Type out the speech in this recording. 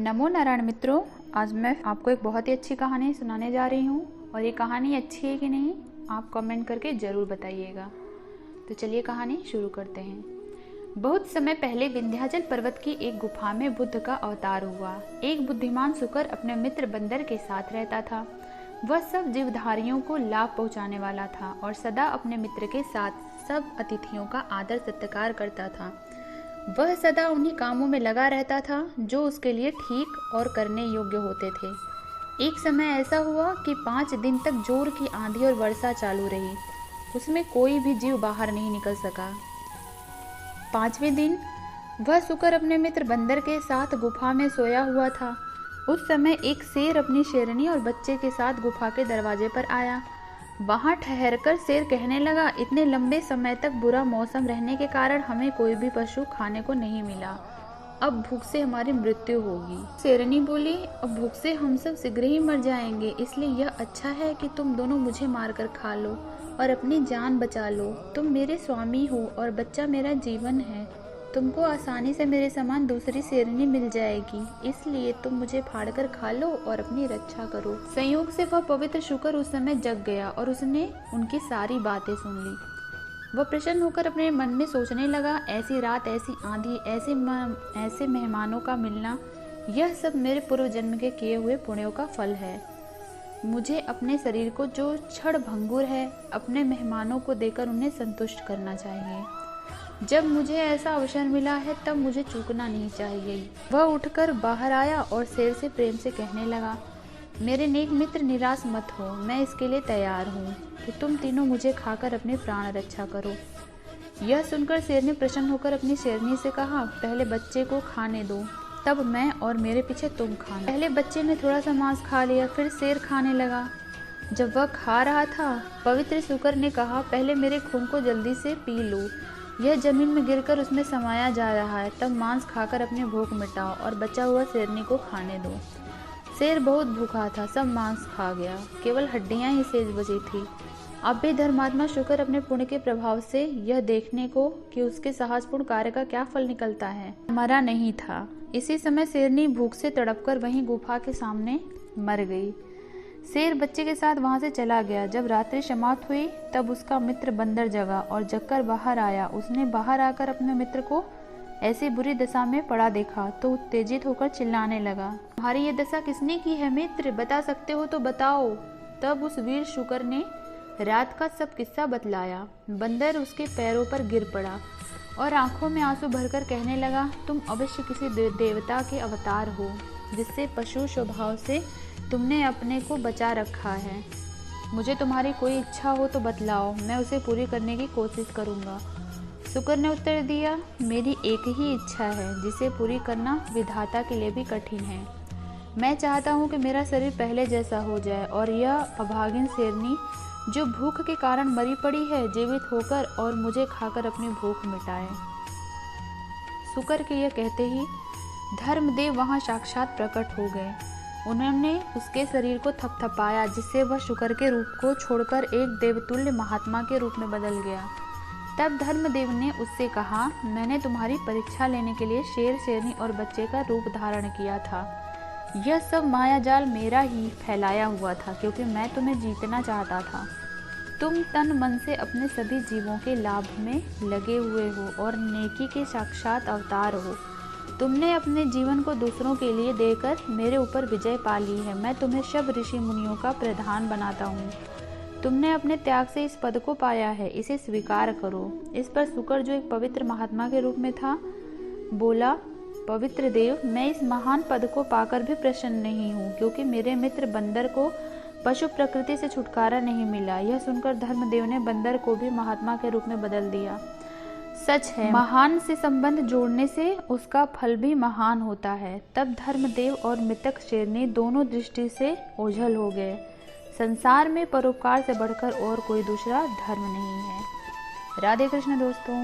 नमो नारायण मित्रों, आज मैं आपको एक बहुत ही अच्छी कहानी सुनाने जा रही हूँ और ये कहानी अच्छी है कि नहीं आप कमेंट करके ज़रूर बताइएगा। तो चलिए कहानी शुरू करते हैं। बहुत समय पहले विंध्याचल पर्वत की एक गुफा में बुद्ध का अवतार हुआ। एक बुद्धिमान शुकर अपने मित्र बंदर के साथ रहता था। वह सब जीवधारियों को लाभ पहुँचाने वाला था और सदा अपने मित्र के साथ सब अतिथियों का आदर सत्कार करता था। वह सदा उन्हीं कामों में लगा रहता था जो उसके लिए ठीक और करने योग्य होते थे। एक समय ऐसा हुआ कि 5 दिन तक जोर की आंधी और वर्षा चालू रही। उसमें कोई भी जीव बाहर नहीं निकल सका। 5वें दिन वह शुकर अपने मित्र बंदर के साथ गुफा में सोया हुआ था। उस समय एक शेर अपनी शेरनी और बच्चे के साथ गुफा के दरवाजे पर आया। वहां ठहरकर शेर कहने लगा, इतने लंबे समय तक बुरा मौसम रहने के कारण हमें कोई भी पशु खाने को नहीं मिला। अब भूख से हमारी मृत्यु होगी। शेरनी बोली, अब भूख से हम सब शीघ्र ही मर जाएंगे, इसलिए यह अच्छा है कि तुम दोनों मुझे मारकर खा लो और अपनी जान बचा लो। तुम मेरे स्वामी हो और बच्चा मेरा जीवन है। तुमको आसानी से मेरे समान दूसरी शेरनी मिल जाएगी, इसलिए तुम मुझे फाड़कर खा लो और अपनी रक्षा करो। संयोग से वह पवित्र शुकर उस समय जग गया और उसने उनकी सारी बातें सुन ली। वह प्रसन्न होकर अपने मन में सोचने लगा, ऐसी रात, ऐसी आंधी, ऐसे मेहमानों का मिलना, यह सब मेरे पूर्व जन्म के किए हुए पुण्यों का फल है। मुझे अपने शरीर को जो क्षण भंगुर है, अपने मेहमानों को देकर उन्हें संतुष्ट करना चाहिए। जब मुझे ऐसा अवसर मिला है तब मुझे चूकना नहीं चाहिए। वह उठकर बाहर आया और शेर से प्रेम से कहने लगा, मेरे नेक मित्र, निराश मत हो, मैं इसके लिए तैयार हूँ कि तुम तीनों मुझे खाकर अपने प्राण रक्षा करो। यह सुनकर शेर ने प्रसन्न होकर अपनी शेरनी से कहा, पहले बच्चे को खाने दो, तब मैं और मेरे पीछे तुम खाना। पहले बच्चे ने थोड़ा सा मांस खा लिया, फिर शेर खाने लगा। जब वह खा रहा था, पवित्र शुकर ने कहा, पहले मेरे खून को जल्दी से पी लो, यह जमीन में गिरकर उसमें समाया जा रहा है। तब मांस खाकर अपनी भूख मिटाओ और बचा हुआ शेरनी को खाने दो। शेर बहुत भूखा था, सब मांस खा गया, केवल हड्डियां ही शेष बची थी। अब भी धर्मात्मा शुकर अपने पुण्य के प्रभाव से यह देखने को कि उसके साहसपूर्ण कार्य का क्या फल निकलता है, मरा नहीं था। इसी समय शेरनी भूख से तड़पकर वहीं गुफा के सामने मर गई। शेर बच्चे के साथ वहां से चला गया। जब रात्रि समाप्त हुई तब उसका मित्र बंदर जगा और जगकर बाहर आया। उसने बाहर आकर अपने मित्र को ऐसी बुरी दशा में पड़ा देखा तो उत्तेजित होकर चिल्लाने लगा, तुम्हारी ये दशा किसने की है मित्र, बता सकते हो तो बताओ। तब उस वीर शुकर ने रात का सब किस्सा बतलाया। बंदर उसके पैरों पर गिर पड़ा और आंखों में आंसू भरकर कहने लगा, तुम अवश्य किसी देवता के अवतार हो, जिससे पशु स्वभाव से तुमने अपने को बचा रखा है। मुझे तुम्हारी कोई इच्छा हो तो बतलाओ, मैं उसे पूरी करने की कोशिश करूंगा। शुकर ने उत्तर दिया, मेरी एक ही इच्छा है जिसे पूरी करना विधाता के लिए भी कठिन है। मैं चाहता हूँ कि मेरा शरीर पहले जैसा हो जाए और यह अभागिन शेरनी जो भूख के कारण मरी पड़ी है, जीवित होकर और मुझे खाकर अपनी भूख मिटाए। शुकर के यह कहते ही धर्मदेव वहां साक्षात प्रकट हो गए। उन्होंने उसके शरीर को थपथपाया, जिससे वह शुकर के रूप को छोड़कर एक देवतुल्य महात्मा के रूप में बदल गया। तब धर्मदेव ने उससे कहा, मैंने तुम्हारी परीक्षा लेने के लिए शेर, शेरनी और बच्चे का रूप धारण किया था। यह सब मायाजाल मेरा ही फैलाया हुआ था, क्योंकि मैं तुम्हें जीतना चाहता था। तुम तन मन से अपने सभी जीवों के लाभ में लगे हुए हो और नेकी के साक्षात अवतार हो। तुमने अपने जीवन को दूसरों के लिए देकर मेरे ऊपर विजय पा ली है। मैं तुम्हें सब ऋषि मुनियों का प्रधान बनाता हूँ। तुमने अपने त्याग से इस पद को पाया है, इसे स्वीकार करो। इस पर शुकर, जो एक पवित्र महात्मा के रूप में था, बोला, पवित्र देव, मैं इस महान पद को पाकर भी प्रसन्न नहीं हूँ, क्योंकि मेरे मित्र बंदर को पशु प्रकृति से छुटकारा नहीं मिला। यह सुनकर धर्मदेव ने बंदर को भी महात्मा के रूप में बदल दिया। सच है, महान से संबंध जोड़ने से उसका फल भी महान होता है। तब धर्मदेव और मृतक शेरनी दोनों दृष्टि से ओझल हो गए। संसार में परोपकार से बढ़कर और कोई दूसरा धर्म नहीं है। राधे कृष्ण दोस्तों।